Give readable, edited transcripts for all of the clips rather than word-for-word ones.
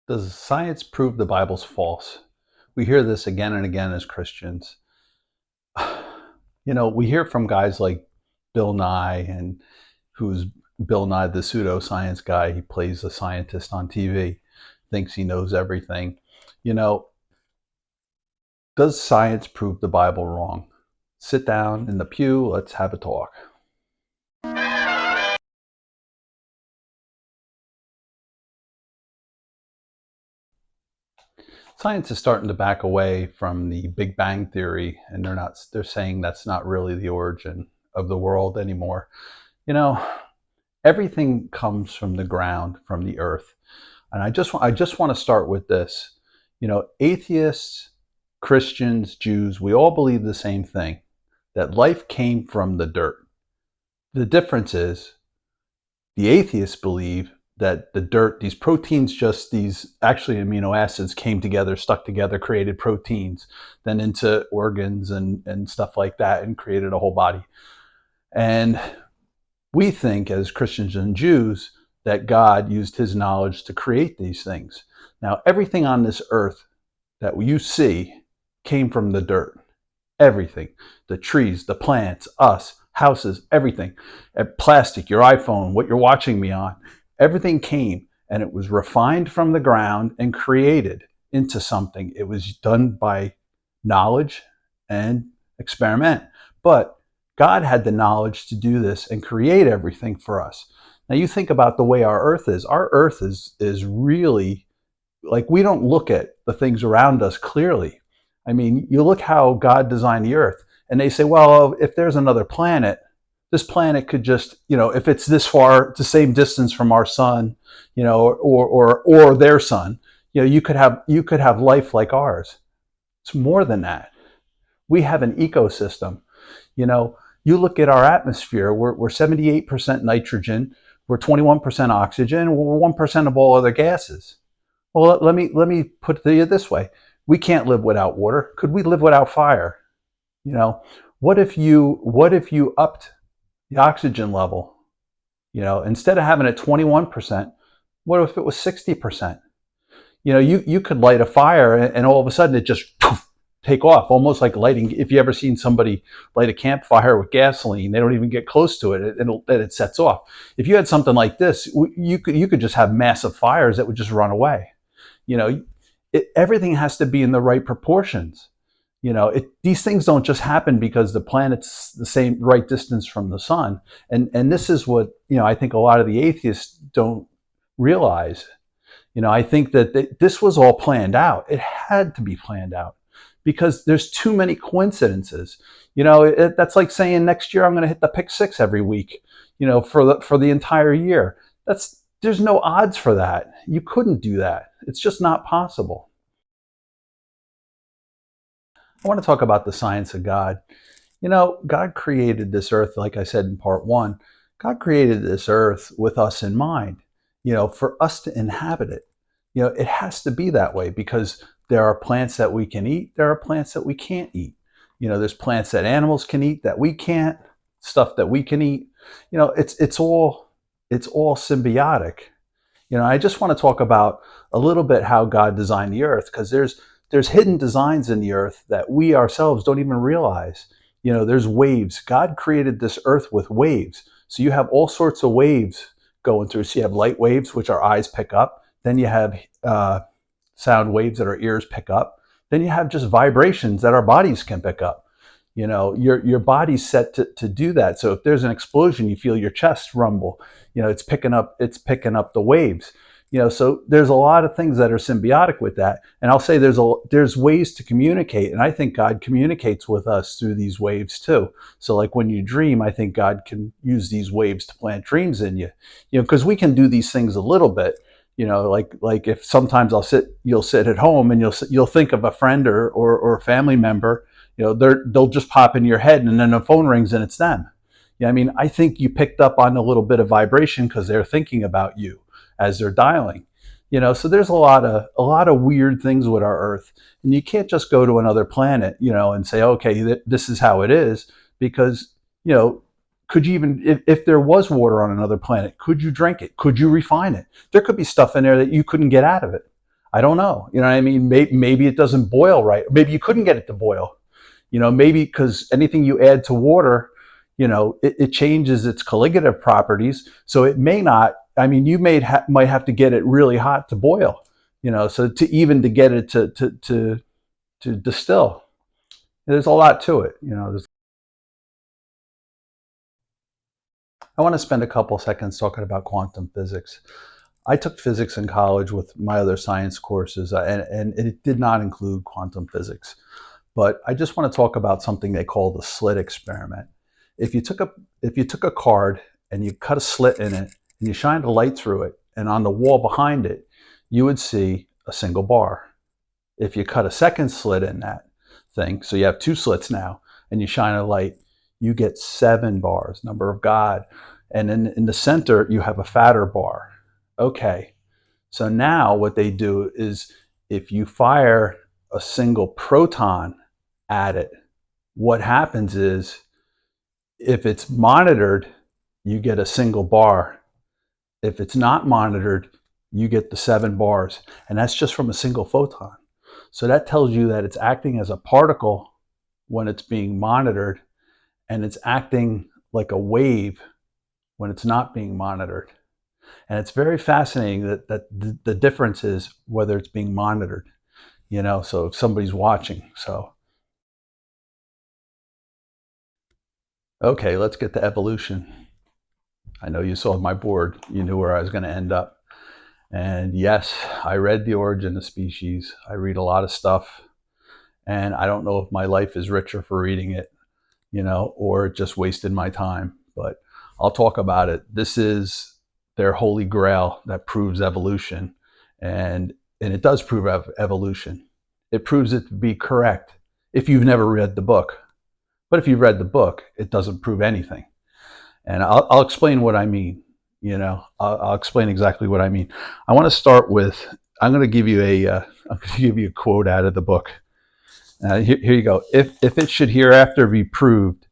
Does science prove the Bible's false? We hear this again and again as Christians. We hear from guys like Bill Nye, and who's Bill Nye, the pseudo science guy. He plays a scientist on TV, thinks he knows everything. You know, does science prove the Bible wrong? Sit down in the pew, let's have a talk. Science is starting to back away from the Big Bang theory, and they're saying that's not really the origin of the world anymore. You know, everything comes from the ground, from the earth. And I just want to start with this. Atheists, Christians, Jews, we all believe the same thing, that life came from the dirt. The difference is the atheists believe that the dirt, these proteins, just these actually amino acids came together, stuck together, created proteins, then into organs and stuff like that, and created a whole body. And we think as Christians and Jews that God used his knowledge to create these things. Now, everything on this earth that you see came from the dirt. Everything. The trees, the plants, us, houses, everything. Plastic, your iPhone, what you're watching me on, everything came and it was refined from the ground and created into something. It was done by knowledge and experiment. But God had the knowledge to do this and create everything for us. Now you think about the way our earth is. Our earth is really, like, we don't look at the things around us clearly. I mean, you look how God designed the earth, and they say, well, if there's another planet, this planet could just, if it's this far, the same distance from our sun, or their sun, you could have life like ours. It's more than that. We have an ecosystem. You look at our atmosphere, we're 78% nitrogen, we're 21% oxygen, we're 1% of all other gases. Well, let me put it to you this way. We can't live without water. Could we live without fire? What if you upped the oxygen level? Instead of having it 21%, what if it was 60%? You could light a fire and all of a sudden it just poof, take off, almost like lighting. If you ever seen somebody light a campfire with gasoline, they don't even get close to it, and it sets off. If you had something like this, you could just have massive fires that would just run away. Everything has to be in the right proportions. These things don't just happen because the planet's the same right distance from the sun. And this is what, I think a lot of the atheists don't realize. I think that this was all planned out. It had to be planned out because there's too many coincidences. That's like saying next year I'm going to hit the pick six every week, for the entire year. There's no odds for that. You couldn't do that. It's just not possible. I want to talk about the science of God. God created this earth, like I said in part one. God created this earth with us in mind, for us to inhabit it. It has to be that way because there are plants that we can eat. There are plants that we can't eat. There's plants that animals can eat that we can't, stuff that we can eat. It's all symbiotic. I just want to talk about a little bit how God designed the earth, because there's hidden designs in the earth that we ourselves don't even realize. There's waves. God created this earth with waves. So you have all sorts of waves going through. So you have light waves, which our eyes pick up. Then you have sound waves that our ears pick up. Then you have just vibrations that our bodies can pick up. Your body's set to do that. So if there's an explosion, you feel your chest rumble. It's picking up the waves. So there's a lot of things that are symbiotic with that. And I'll say there's ways to communicate, and I think God communicates with us through these waves too. So like when you dream, I think God can use these waves to plant dreams in you. Because we can do these things a little bit. Like if sometimes you'll sit at home and you'll think of a friend or a family member. They'll just pop in your head, and then the phone rings and it's them. I think you picked up on a little bit of vibration because they're thinking about you as they're dialing. So there's a lot of weird things with our Earth, and you can't just go to another planet, and say, okay, this is how it is, because could you even, if there was water on another planet, could you drink it? Could you refine it? There could be stuff in there that you couldn't get out of it. I don't know. You know what I mean? Maybe it doesn't boil right. Maybe you couldn't get it to boil. Maybe because anything you add to water, it changes its colligative properties. So it may not. I mean, you might have to get it really hot to boil. So to get it to distill, there's a lot to it. I want to spend a couple seconds talking about quantum physics. I took physics in college with my other science courses, and it did not include quantum physics. But I just want to talk about something they call the slit experiment. If you took a card and you cut a slit in it and you shined a light through it, and on the wall behind it, you would see a single bar. If you cut a second slit in that thing, so you have two slits now, and you shine a light, you get 7 bars, number of God. And in the center, you have a fatter bar. Okay, so now what they do is if you fire a single proton at it, what happens is if it's monitored, you get a single bar. If it's not monitored, you get the 7 bars. And that's just from a single photon. So that tells you that it's acting as a particle when it's being monitored, and it's acting like a wave when it's not being monitored. And it's very fascinating that the difference is whether it's being monitored, so if somebody's watching. So, okay, let's get to evolution. I know you saw my board, you knew where I was going to end up. And yes, I read The Origin of Species. I read a lot of stuff, and I don't know if my life is richer for reading it, or it just wasted my time. But I'll talk about it. This is their holy grail that proves evolution, and it does prove evolution. It proves it to be correct if you've never read the book. But if you've read the book, it doesn't prove anything. And I'll explain what I mean. I'll explain exactly what I mean. I want to start with. I'm going to give you a quote out of the book. Here you go. If it should hereafter be proved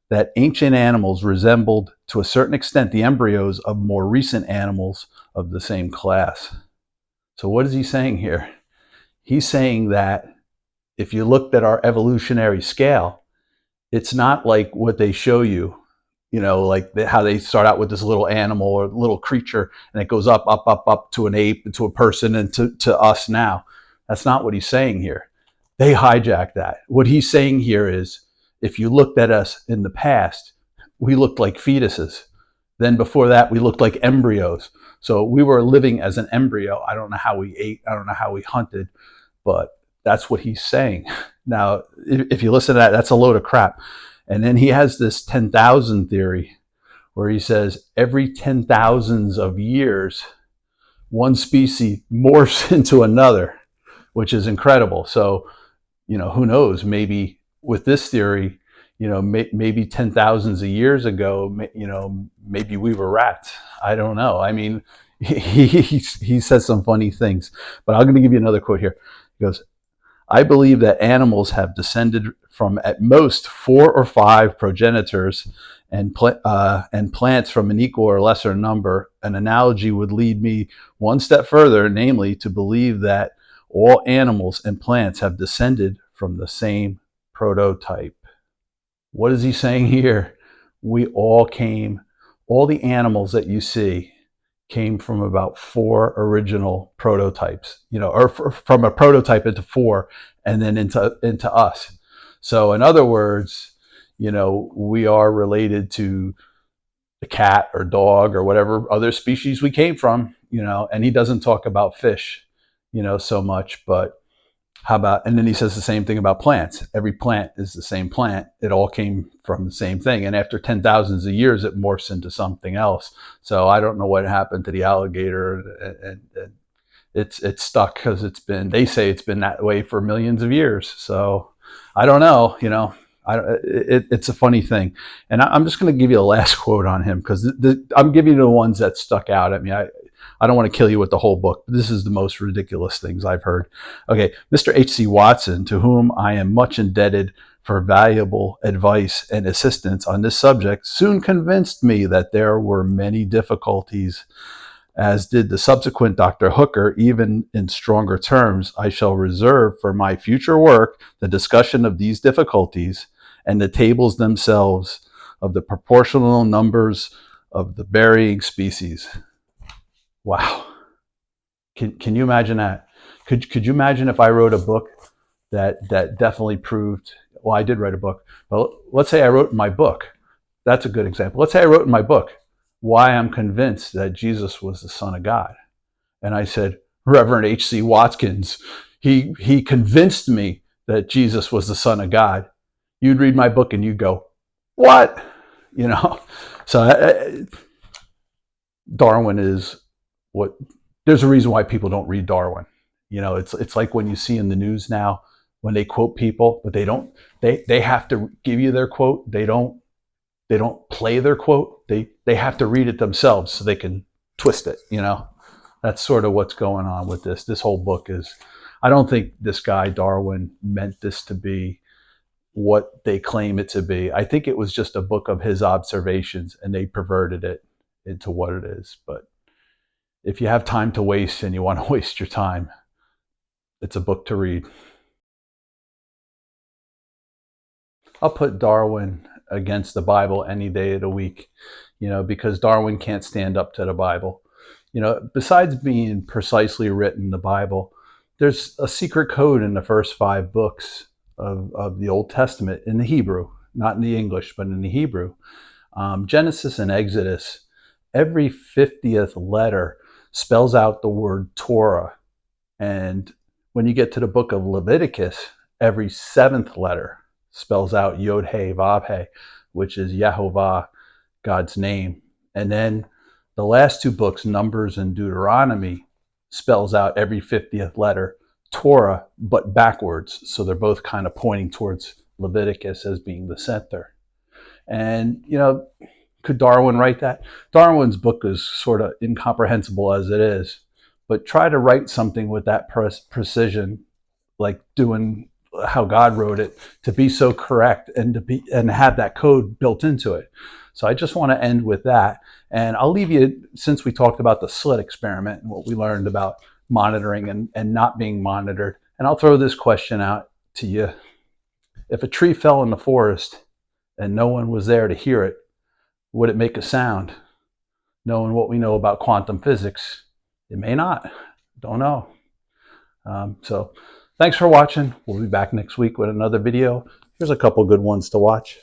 that ancient animals resembled to a certain extent the embryos of more recent animals of the same class. So what is he saying here? He's saying that if you looked at our evolutionary scale, it's not like what they show you, like how they start out with this little animal or little creature, and it goes up, up, up, up to an ape, and to a person, and to us now. That's not what he's saying here. They hijack that. What he's saying here is, if you looked at us in the past, we looked like fetuses. Then before that, we looked like embryos. So we were living as an embryo. I don't know how we ate. I don't know how we hunted, but that's what he's saying. Now, if you listen to that, that's a load of crap. And then he has this 10,000 theory where he says every 10,000s of years, one species morphs into another, which is incredible. So, who knows? Maybe with this theory, maybe 10,000s of years ago, maybe we were rats. I don't know. I mean, he says some funny things, but I'm going to give you another quote here. He goes, I believe that animals have descended from at most 4 or 5 progenitors, and plants from an equal or lesser number. An analogy would lead me one step further, namely to believe that all animals and plants have descended from the same prototype. What is he saying here? All the animals that you see came from about 4 original prototypes, or from a prototype into 4 and then into us. So in other words, we are related to the cat or dog or whatever other species we came from, and he doesn't talk about fish, so much, but how about, and then he says the same thing about plants. Every plant is the same plant. It all came from the same thing. And after 10,000s of years, it morphs into something else. So I don't know what happened to the alligator, and it's stuck because they say it's been that way for millions of years. So I don't know, it's a funny thing. And I'm just going to give you the last quote on him because I'm giving you the ones that stuck out at me. I don't want to kill you with the whole book, but this is the most ridiculous things I've heard. Okay, Mr. H.C. Watson, to whom I am much indebted for valuable advice and assistance on this subject, soon convinced me that there were many difficulties as did the subsequent Dr. Hooker, even in stronger terms, I shall reserve for my future work the discussion of these difficulties and the tables themselves of the proportional numbers of the varying species. Wow. Can you imagine that? Could you imagine if I wrote a book that definitely proved, well, I did write a book, but let's say I wrote in my book, that's a good example. Let's say I wrote in my book why I'm convinced that Jesus was the Son of God. And I said, Reverend H.C. Watkins, he convinced me that Jesus was the Son of God. You'd read my book and you'd go, what? You know, so Darwin is what, there's a reason why people don't read Darwin. You know, it's like when you see in the news now, when they quote people, but they have to give you their quote. They don't play their quote. They have to read it themselves so they can twist it, you know. That's sort of what's going on with this. This whole book is, I don't think this guy Darwin meant this to be what they claim it to be. I think it was just a book of his observations and they perverted it into what it is. But if you have time to waste and you want to waste your time, it's a book to read. I'll put Darwin against the Bible any day of the week, you know, because Darwin can't stand up to the Bible. You know, besides being precisely written, the Bible, there's a secret code in the first 5 books of the Old Testament in the Hebrew, not in the English, but in the Hebrew. Genesis and Exodus, every 50th letter spells out the word Torah. And when you get to the book of Leviticus, every 7th letter spells out Yod He Vav He, which is Yehovah, God's name. And then the last 2 books, Numbers and Deuteronomy, spells out every 50th letter Torah, but backwards. So they're both kind of pointing towards Leviticus as being the center. And, you know, could Darwin write that? Darwin's book is sort of incomprehensible as it is, but try to write something with that precision, like doing how God wrote it, to be so correct and to be and have that code built into it. So I just want to end with that. And I'll leave you, since we talked about the slit experiment and what we learned about monitoring and not being monitored. And I'll throw this question out to you. If a tree fell in the forest and no one was there to hear it, would it make a sound? Knowing what we know about quantum physics, it may not. Don't know. So thanks for watching. We'll be back next week with another video. Here's a couple good ones to watch.